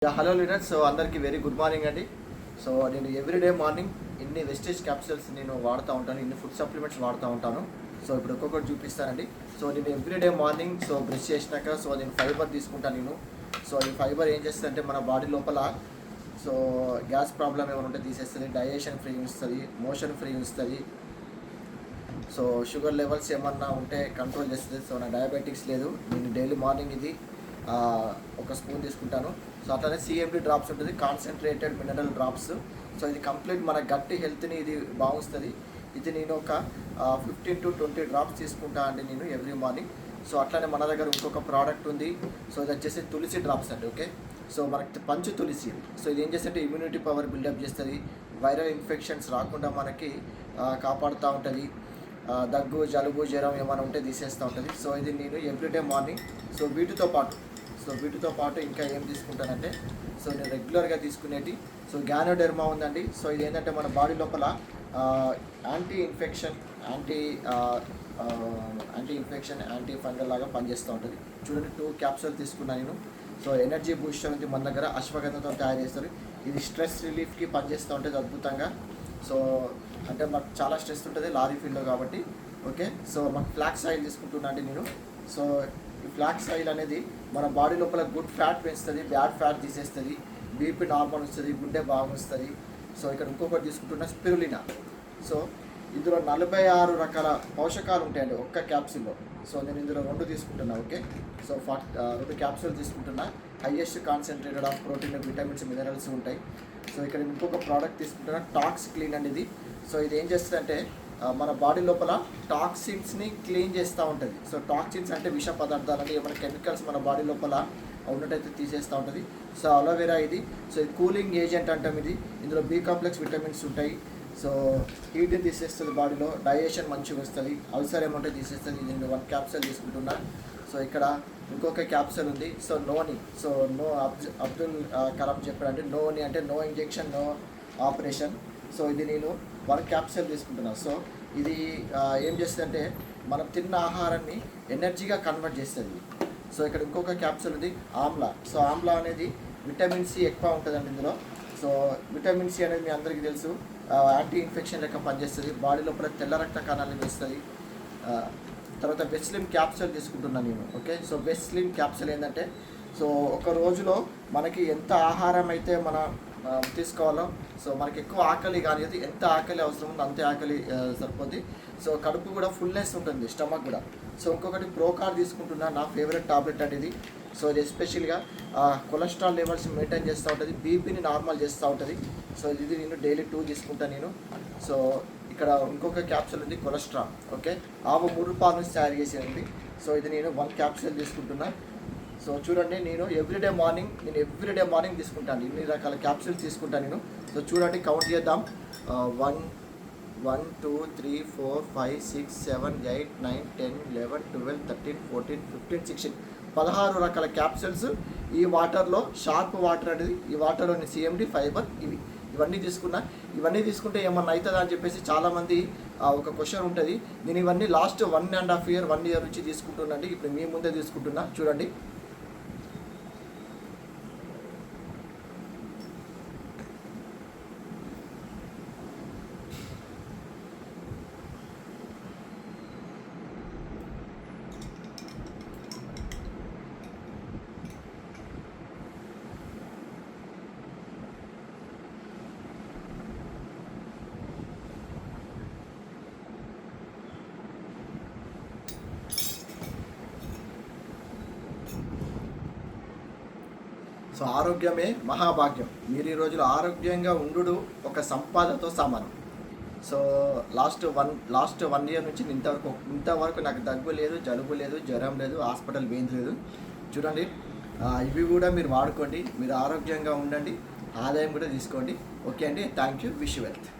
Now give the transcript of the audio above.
Hello leaders. So అందరికీ very good morning అండి. So నేను ఎవ్రీడే మార్నింగ్ ఇన్ని వెస్టేజ్ క్యాప్సూల్స్ నేను వాడుతూ ఉంటాను, ఇన్ని ఫుడ్ సప్లిమెంట్స్ వాడుతూ ఉంటాను. సో ఇప్పుడు ఒక్కొక్కటి చూపిస్తానండి. సో నేను ఎవ్రీడే మార్నింగ్ బ్రష్ చేసినాక నేను ఫైబర్ తీసుకుంటాను నేను. సో ఈ ఫైబర్ ఏం చేస్తుందంటే మన బాడీ లోపల గ్యాస్ ప్రాబ్లం ఏమైనా ఉంటే తీసేస్తుంది, డైజెషన్ ఫ్రీ ఉంచుతుంది, మోషన్ ఫ్రీ ఉంచుతుంది. సో షుగర్ లెవెల్స్ ఏమన్నా ఉంటే కంట్రోల్ చేస్తుంది. సో నా డయాబెటిక్స్ లేదు. నేను డైలీ మార్నింగ్ ఇది ఒక స్పూన్ తీసుకుంటాను. సో అట్లానే CMD డ్రాప్స్ ఉంటుంది, కాన్సన్ట్రేటెడ్ మినరల్ డ్రాప్స్. సో ఇది కంప్లీట్ మన గట్టి హెల్త్ని ఇది బాగుస్తుంది. ఇది నేను ఒక 15 to 20 డ్రాప్స్ తీసుకుంటా అండి నేను ఎవ్రీ మార్నింగ్. సో అట్లానే మన దగ్గర ఇంకొక ప్రోడక్ట్ ఉంది. సో ఇది వచ్చేసి తులసి డ్రాప్స్ అండి. ఓకే, సో మనకి పంచు తులసి. సో ఇది ఏం చేస్తే ఇమ్యూనిటీ పవర్ బిల్డప్ చేస్తుంది, వైరల్ ఇన్ఫెక్షన్స్ రాకుండా మనకి కాపాడుతూ ఉంటుంది, దగ్గు జలుబు జ్వరం ఏమైనా ఉంటే తీసేస్తూ ఉంటుంది. సో ఇది నేను ఎవ్రీడే మార్నింగ్ వీటితో పాటు ఇంకా ఏం తీసుకుంటానంటే నేను రెగ్యులర్గా తీసుకునేటి గ్యానోడెర్మా ఉందండి. సో ఇది ఏంటంటే మన బాడీ లోపల యాంటీ ఇన్ఫెక్షన్ యాంటీ ఫంగల్ లాగా పనిచేస్తూ ఉంటుంది. చూడండి 2 క్యాప్సూల్ తీసుకున్నాను నేను. సో ఎనర్జీ బూస్టర్ ఉంది మన దగ్గర, అశ్వగంధతో తయారు చేస్తారు. ఇది స్ట్రెస్ రిలీఫ్కి పనిచేస్తూ ఉంటుంది అద్భుతంగా. సో అంటే మాకు చాలా స్ట్రెస్ ఉంటుంది లారీ ఫీల్డ్లో కాబట్టి. ఓకే, సో మాకు ఫ్లాక్స్ ఆయిల్ తీసుకుంటున్నా అండి నేను. సో ఈ ఫ్లాక్స్ ఆయిల్ అనేది మన బాడీ లోపల గుడ్ ఫ్యాట్ పెంచుతుంది, బ్యాడ్ ఫ్యాట్ తీసేస్తుంది, బీపీ నార్మల్ వస్తుంది, గుండె బాగుస్తుంది. సో ఇక్కడ ఇంకొకటి తీసుకుంటున్న స్పిరులినా. సో ఇందులో 46 రకాల పోషకాలు ఉంటాయండి ఒక్క క్యాప్సూల్లో. సో నేను ఇందులో 2 తీసుకుంటున్నా. ఓకే, సో 2 క్యాప్సూల్ తీసుకుంటున్నా. Highest concentrated of protein, vitamins, minerals ఉంటాయి. సో ఇక్కడ ఇంకొక ప్రోడక్ట్ తీసుకుంటున్నా, టాక్స్ క్లీన్ అండి ఇది. సో ఇది ఏం చేస్తుందంటే మన బాడీ లోపల టాక్సిన్స్ని క్లీన్ చేస్తూ ఉంటుంది. సో టాక్సిన్స్ అంటే విష పదార్థాలని, ఏమైనా కెమికల్స్ మన బాడీ లోపల ఉన్నట్టయితే తీసేస్తూ ఉంటుంది. సో అలోవెరా ఇది. సో ఇది కూలింగ్ ఏజెంట్ అంటాం ఇది. ఇందులో B కాంప్లెక్స్ విటమిన్స్ ఉంటాయి. సో హీట్ని తీసేస్తుంది, బాడీలో డైజెషన్ మంచిగా వస్తుంది, అల్సర్ ఏమంటే తీసేస్తుంది. ఇది నేను 1 క్యాప్సూల్ తీసుకుంటున్నా. సో ఇక్కడ ఇంకొక క్యాప్సూల్ ఉంది. So noni. So Abdul Kalam చెప్పాడంటే నోని అంటే no injection no operation. So ఇది నేను 1 క్యాప్సూల్ తీసుకుంటున్నాను. సో ఇది ఏం చేస్తుందంటే మనం తిన్న ఆహారాన్ని ఎనర్జీగా కన్వర్ట్ చేస్తుంది. సో ఇక్కడ ఇంకొక క్యాప్సూల్ ఉంది, ఆమ్లా. సో ఆమ్లా అనేది విటమిన్ C ఎక్కువ ఉంటుందండి ఇందులో. సో విటమిన్ C అనేది మీ అందరికీ తెలుసు, యాంటీ ఇన్ఫెక్షన్ లెక్క పనిచేస్తుంది, బాడీ లోపల తెల్ల రక్త కణాలను వేస్తుంది. తర్వాత వెస్లిన్ క్యాప్సూల్ తీసుకుంటున్నాను నేను. ఓకే, సో వెస్లిన్ క్యాప్సూల్ ఏంటంటే ఒక రోజులో మనకి ఎంత ఆహారం అయితే తీసుకోవాలో, సో మనకి ఎక్కువ ఆకలి కానీ ఎంత ఆకలి అవసరం ఉందో అంతే ఆకలి సరిపోద్ది. సో కడుపు కూడా ఫుల్నెస్ ఉంటుంది, స్టమక్ కూడా. సో ఇంకొకటి ప్రోకార్ తీసుకుంటున్నా, నా ఫేవరెట్ టాబ్లెట్ అండి ఇది. సో ఇది ఎస్పెషల్గా కొలెస్ట్రాల్ లెవెల్స్ మెయింటైన్ చేస్తూ ఉంటుంది, బీపీని నార్మల్ చేస్తూ ఉంటుంది. సో ఇది నేను డైలీ 2 తీసుకుంటాను నేను. సో ఇక్కడ ఇంకొక క్యాప్సూల్ ఉంది, కొలెస్ట్రాల్. ఓకే, ఆవు 3 పాల నుంచి తయారు చేసేది. సో ఇది నేను 1 క్యాప్సూల్ తీసుకుంటున్నా. సో చూడండి, నేను ఎవ్రీడే మార్నింగ్ తీసుకుంటాను, ఇన్ని రకాల క్యాప్సూల్స్ తీసుకుంటాను నేను. సో చూడండి, కౌంట్ చేద్దాం. 1 2 3 4 5 6 7 8 9 10 11 12 13 14 15 16 16 రకాల క్యాప్సూల్స్ ఈ వాటర్లో. షార్ప్ వాటర్ అనేది ఈ వాటర్లోని CMD ఫైబర్ ఇవన్నీ తీసుకుంటే ఏమన్నా అవుతుందా అని చెప్పేసి చాలామంది ఒక క్వశ్చన్ ఉంటుంది. నేను ఇవన్నీ లాస్ట్ 1.5 year 1 year నుంచి తీసుకుంటున్నాండి. ఇప్పుడు మీ ముందే తీసుకుంటున్నా, చూడండి. సో ఆరోగ్యమే మహాభాగ్యం. మీరు ఈ రోజులో ఆరోగ్యంగా ఉండు ఒక సంపాదనతో సమానం. సో లాస్ట్ 1 year నుంచి ఇంతవరకు నాకు దగ్గు లేదు, జలుబు లేదు, జ్వరం లేదు, హాస్పిటల్ వేయింది లేదు. చూడండి, ఇవి కూడా మీరు వాడుకోండి, మీరు ఆరోగ్యంగా ఉండండి, ఆదాయం కూడా తీసుకోండి. ఓకే అండి, thank you, wish you wealth.